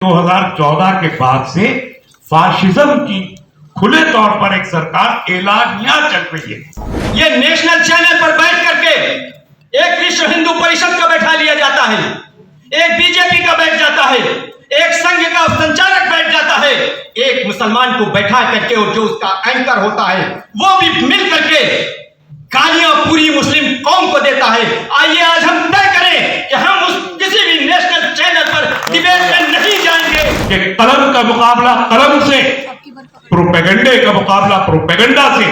2014 के बाद से फाशिज्म की खुले तौर पर एक सरकार एलानिया चल रही है। ये नेशनल चैनल पर बैठ करके एक विश्व हिंदू परिषद का बैठा लिया जाता है, एक बीजेपी का बैठ जाता है, एक संघ का संचालक बैठ जाता है, एक मुसलमान को बैठा करके और जो उसका एंकर होता है वो भी मिल करके गालियां पूरी मुस्लिम कौम को देता है। आइए आज हम तय करें कि हम उस किसी भी नेशनल चैनल पर डिबेट में नहीं जाएंगे कि कलम का मुकाबला कलम से, प्रोपेगेंडे का मुकाबला प्रोपेगेंडा से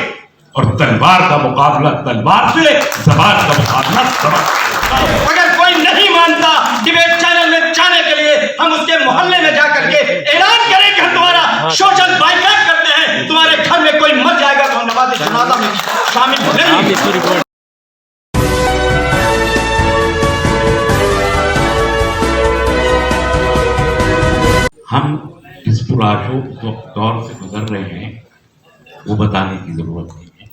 और तलवार का मुकाबला तलवार से, ज़बान का मुकाबला ज़बान। अगर कोई नहीं मानता डिबेट चैनल में जाने के लिए, हम उसके मोहल्ले में जाकर के ऐलान करें कि हम तुम्हारा सोशल बाइकआउट करते हैं, तुम्हारे घर में कोई मर जाएगा तो हम नमाज़ जनाजा में शामिल हो जाएंगे। हम इस पुराशोक जो दौर से गुजर रहे हैं वो बताने की जरूरत नहीं है।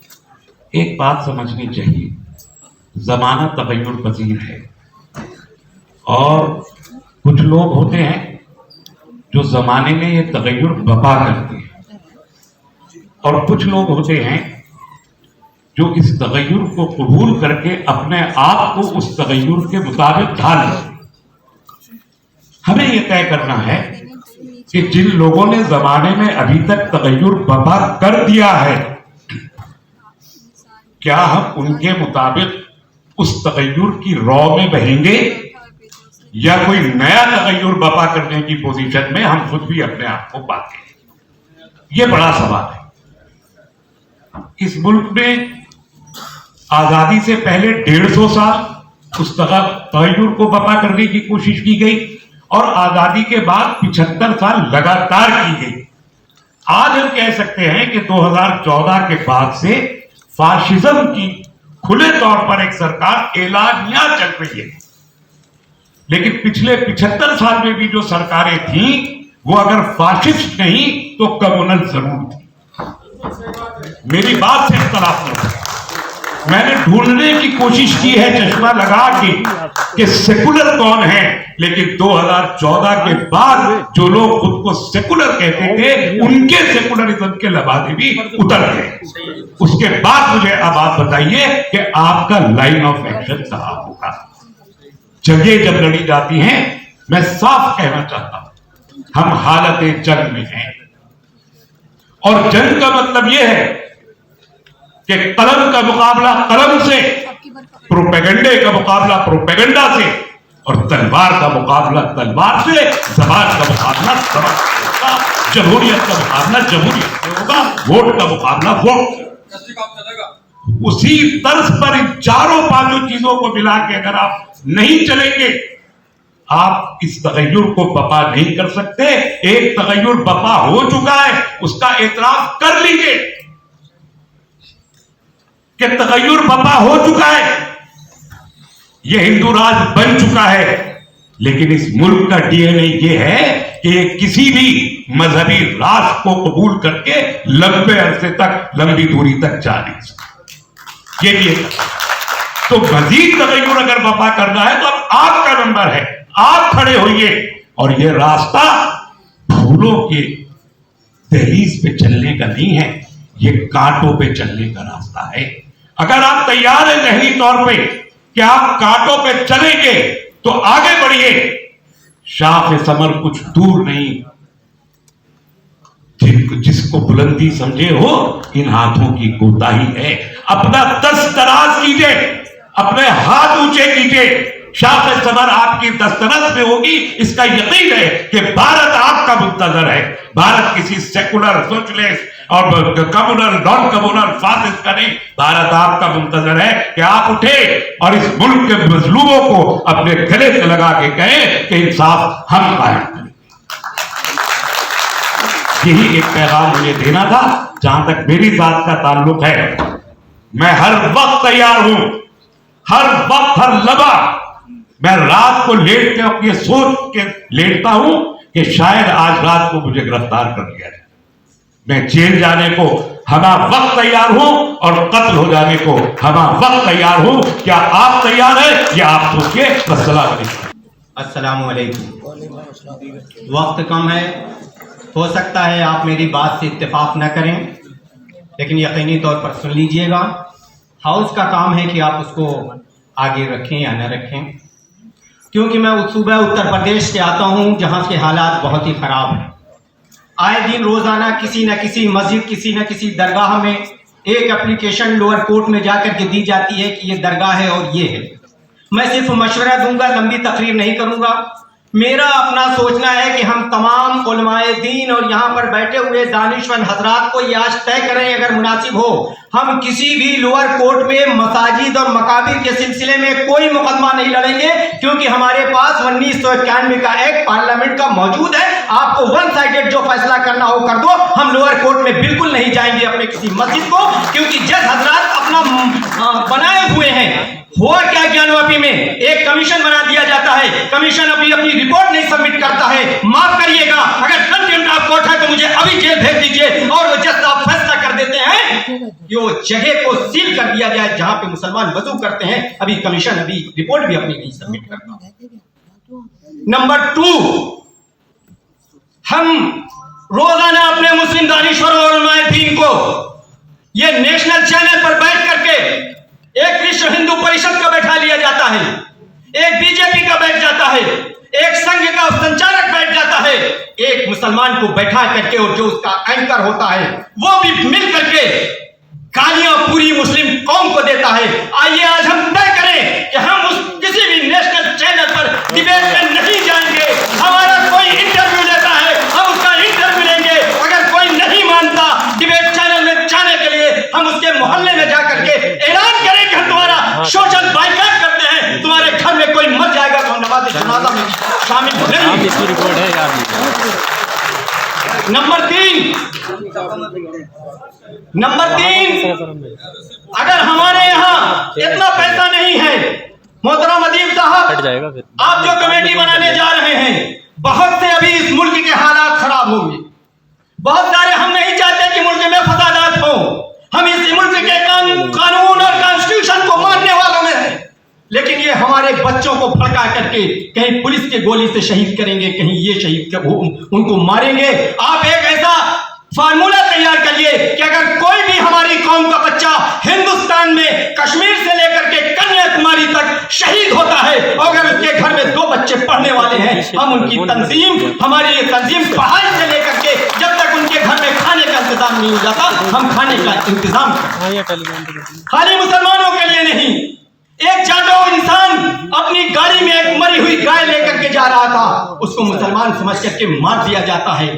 एक बात समझनी चाहिए, जमाना तगय्युर पजीर है और कुछ लोग होते हैं जो जमाने में ये तगय्युर बपा करते हैं और कुछ लोग होते हैं जो इस तगय्युर को कबूल करके अपने आप को उस तगय्युर के मुताबिक ढाल लेते हैं। हमें यह तय करना है कि जिन लोगों ने जमाने में अभी तक तगय्युर बपा कर दिया है, क्या हम उनके मुताबिक उस तगय्युर की रौ में बहेंगे या कोई नया तगय्युर बपा करने की पोजीशन में हम खुद भी अपने आप को पाते हैं? यह बड़ा सवाल है। इस मुल्क में आजादी से पहले 150 साल उस तगय्युर को बपा करने की कोशिश की गई और आजादी के बाद 75 साल लगातार की गई। आज हम कह सकते हैं कि 2014 के बाद से फाशिज्म की खुले तौर पर एक सरकार एलानिया चल रही है, लेकिन पिछले 75 साल में भी जो सरकारें थीं वो अगर फाशिस्ट नहीं तो कम्युनल जरूर थी। मेरी बात से इख्तलाफ नहीं है। मैंने ढूंढने की कोशिश की है चश्मा लगा के कि सेकुलर कौन है, लेकिन 2014 के बाद जो लोग खुद को सेकुलर कहते थे उनके सेकुलरिज्म के लबादे भी उतर गए। उसके बाद मुझे अब आप बताइए कि आपका लाइन ऑफ एक्शन कहां होगा। जंगें जब लड़ी जाती हैं, मैं साफ कहना चाहता हूं, हम हालत जंग में हैं और जंग का मतलब यह है कि कलम का मुकाबला कलम से, प्रोपेगेंडे का मुकाबला प्रोपेगेंडा से और तलवार का मुकाबला तलवार से, ज़बान का मुकाबला ज़बान से होगा, जमहूरियत का मुकाबला जमहूरियत से होगा, वोट का मुकाबला वोट। उसी तर्ज पर इन चारों पांचों चीजों को मिला के अगर आप नहीं चलेंगे, आप इस तगय्युर को बपा नहीं कर सकते। एक तगय्युर बपा हो चुका है, उसका एतराफ कर लीजिए कि तगय्युर बपा हो चुका है, यह हिंदू राज बन चुका है, लेकिन इस मुल्क का डीएनए यह है कि किसी भी मजहबी राष्ट्र को कबूल करके लंबे अरसे तक, लंबी दूरी तक जा नहीं सकता। ये भी तो मजीद तगय्युर अगर बपा करना है तो अब आपका नंबर है, आप खड़े होइए और यह रास्ता फूलों के दहलीज पे चलने का नहीं है, ये कांटों पे चलने का रास्ता है। अगर आप तैयार हैं जहनी तौर पे कि आप कांटों पे चलेंगे तो आगे बढ़िए। शाह समर कुछ दूर नहीं, जिसको बुलंदी समझे हो इन हाथों की कोताही है। अपना दस्त दराज कीजिए, अपने हाथ ऊंचे कीजिए। शाह समर आपकी दस्तरस में होगी, इसका यकीन है कि भारत आपका मुंतजर है। भारत किसी सेकुलर सोशलिस्ट और कम्युनल नॉन कम्युनल फासिस्ट का नहीं, भारत आपका मुंतजर है कि आप उठे और इस मुल्क के मजलूमों को अपने गले से लगा के कहें कि इंसाफ हम कायम करें। यही एक पैगाम मुझे देना था। जहां तक मेरी जात का ताल्लुक है, मैं हर वक्त तैयार हूं, हर वक्त, हर लम्हा। मैं रात को लेट के अपनी सोच के लेटता हूं कि शायद आज रात को मुझे गिरफ्तार कर लिया जाए। मैं जेल जाने को हमा वक्त तैयार हूं और कत्ल हो जाने को हमा वक्त तैयार हूं। क्या आप तैयार हैं? या आप सोचिए। अस्सलाम वालेकुम। السلام علیکم. وقت کم ہے، ہو سکتا ہے آپ میری بات سے اتفاق نہ کریں، لیکن یقینی طور پر سن لیجئے گا. ہاؤس کا کام ہے کہ آپ اس کو آگے رکھیں یا نہ رکھیں، کیونکہ میں صوبہ اتر پردیش سے آتا ہوں جہاں کے حالات بہت ہی خراب ہیں. آئے دن روزانہ کسی نہ کسی مسجد، کسی نہ کسی درگاہ میں ایک اپلیکیشن لوور کورٹ میں جا کر کے دی جاتی ہے کہ یہ درگاہ ہے اور یہ ہے. میں صرف مشورہ دوں گا، لمبی تقریر نہیں کروں گا. میرا اپنا سوچنا ہے کہ ہم تمام علماء دین اور یہاں پر بیٹھے ہوئے دانشمند حضرات کو یہ آج طے کریں اگر مناسب ہو، ہم کسی بھی لوور کورٹ میں مساجد اور مقابر کے سلسلے میں کوئی مقدمہ نہیں لڑیں گے، کیونکہ ہمارے پاس 1991 کا ایک پارلیمنٹ کا موجود ہے. آپ کو ون سائیڈڈ جو فیصلہ کرنا ہو کر دو، ہم لوور کورٹ میں بالکل نہیں جائیں گے اپنے کسی مسجد کو، کیونکہ جج حضرات اپنا بنائے ہوئے ہیں. ہوا کیا گیانواپی میں ایک کمیشن بنا دیا جاتا ہے، کمیشن اپنی رپورٹ نہیں سبمٹ کرتا ہے. معاف کریے گا، اگر کنٹینٹ آف کورٹ ہے تو مجھے ابھی جیل بھیج دیجیے، اور وہ جج صاحب فیصلہ کر دیتے ہیں کہ وہ جگہ کو سیل کر دیا جائے جہاں پہ مسلمان وضو کرتے ہیں. ابھی کمیشن ابھی رپورٹ بھی اپنی نہیں سبمٹ کرتا. نمبر 2، ہم روزانہ اپنے مسلم دانشوروں اور علماء دین کو یہ نیشنل چینل پر بیٹھ کر کے ایک وشو ہندو پریشد کا بیٹھا لیا جاتا ہے، ایک بی جے پی کا بیٹھ جاتا ہے، ایک سنگھ کا سنچالک بیٹھ جاتا ہے، ایک مسلمان کو بیٹھا کر کے اور جو اس کا اینکر ہوتا ہے وہ بھی مل کر کے گالیاں پوری مسلم قوم کو دیتا ہے. آئیے آج ہم طے کریں کہ ہم اس کسی بھی نیشنل چینل پر ڈیبیٹ میں نہیں جائیں گے. ہمارا کوئی انٹرویو لیتا ہے ہم اس کا انٹرویو لیں گے. اگر کوئی نہیں مانتا ڈیبیٹ چینل میں جانے کے لیے، ہم اس کے محلے میں جا کر کے اعلان کریں کہ ہم تمہارا سوشل بائیکاٹ کرتے ہیں. تمہارے گھر میں کوئی مر جائے گا تو ہم نماز جنازہ میں شامل نہیں. اس کی رپورٹ ہے یار. نمبر 3، اگر ہمارے یہاں اتنا پیسہ نہیں ہے، محترم ادیب صاحب آپ جو کمیٹی بنانے جا رہے ہیں، بہت سے ابھی اس ملک کے حالات خراب ہوں گے، بہت سارے ہم نہیں چاہتے کہ ملک میں فسادات ہوں. ہم اس ملک کے قانون اور کانسٹیٹیوشن کو ماننے والوں میں ہیں، لیکن یہ ہمارے بچوں کو بھڑکا کر کے کہیں پولیس کے گولی سے شہید کریں گے، کہیں یہ شہید ان کو ماریں گے. آپ ایک ایسا فارمولہ تیار کریے کہ اگر کوئی بھی ہماری قوم کا بچہ ہندوستان میں کشمیر سے لے کر کے کنیا کماری تک شہید ہوتا ہے، اور اگر اس کے گھر میں 2 بچے پڑھنے والے ہیں، ہم ان کی تنظیم، ہماری یہ تنظیم پہاڑ سے لے کر کے جب تک ان کے گھر میں کھانے کا انتظام نہیں ہو جاتا، ہم کھانے کا انتظام خالی مسلمانوں کے لیے نہیں. ایک جادو انسان اپنی گاڑی میں ایک مری ہوئی گائے لے کر کے جا رہا تھا، اس کو مسلمان سمجھ کر کے مار دیا جاتا ہے.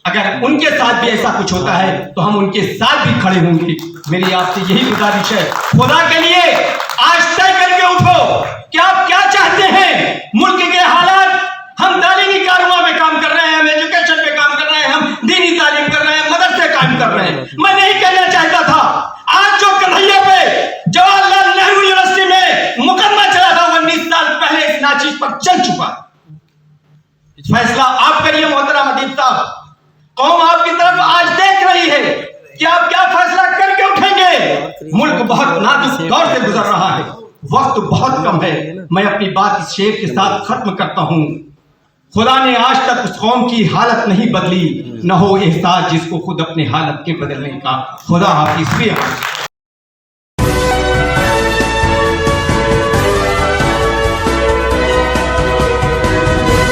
اگر ان کے ساتھ بھی ایسا کچھ ہوتا ہے تو ہم ان کے ساتھ بھی کھڑے ہوں گے. میری آپ سے یہی گزارش ہے، خدا کے لیے آج طے کر کے اٹھو کہ آپ کیا چاہتے ہیں. ملک کے حالات، ہم تعلیمی کارروائی میں کام کر رہے ہیں، ہم ایجوکیشن پہ کام کر رہے ہیں، ہم دینی تعلیم کر رہے ہیں، مدرسے کام کر رہے ہیں. میں نہیں کہنا چاہتا تھا، آج جو کنہیا پہ جواہر لال نہرو یونیورسٹی میں مقدمہ چلا تھا 19 سال پہلے اس ناچیز پر چل چکا. فیصلہ آپ کریے محترم ادیب صاحب. قوم آپ کی طرف آج دیکھ رہی ہے کہ آپ کیا فیصلہ کر کے اٹھیں گے. ملک بہت نازک دور سے گزر رہا ہے، وقت بہت کم ہے. میں اپنی بات اس شعر کے ساتھ ختم کرتا ہوں. خدا نے آج تک اس قوم کی حالت نہیں بدلی، نہ ہو احساس جس کو خود اپنے حالت کے بدلنے کا. خدا حافظ.